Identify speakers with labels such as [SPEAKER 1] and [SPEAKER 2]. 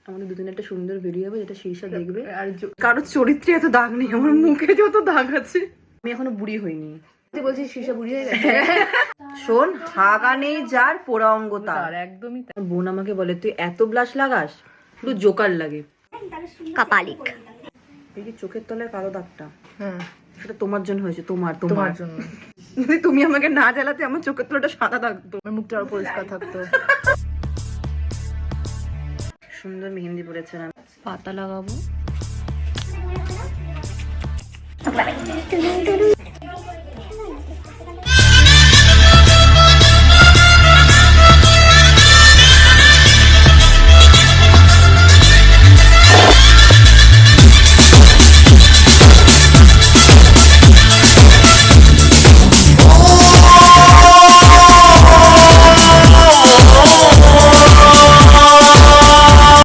[SPEAKER 1] আমাদের দুজনে একটা সুন্দর ভিডিও হবে যেটা শীর্ষা দেখবে। আর কারোর চরিত্রে এত দাগ নেই, আমার মুখে যত দাগ আছে। আমি এখনো বুড়ি হইনি। তুই বলছিস শীর্ষা বুড়ি হয়ে গেছে? শোন, হাগা নেই যার পোড়া অঙ্গ তার। একদমই। বোন আমাকে বলে তুই এত ব্লাশ লাগাস, পুরো জোকার লাগে।
[SPEAKER 2] কপালিক।
[SPEAKER 1] এই যে চোখের তলায় কালো দাগটা,
[SPEAKER 3] হ্যাঁ
[SPEAKER 1] সেটা তোমার জন্য হয়েছে। তোমার
[SPEAKER 3] জন্য।
[SPEAKER 1] যদি তুমি আমাকে না জ্বালাতে আমার চোখের তলাটা সাদা থাকতো,
[SPEAKER 3] আমার মুখটা আরো পরিষ্কার থাকতো।
[SPEAKER 1] সুন্দর মেহেন্দি পড়েছে। না পাতা লাগাবো।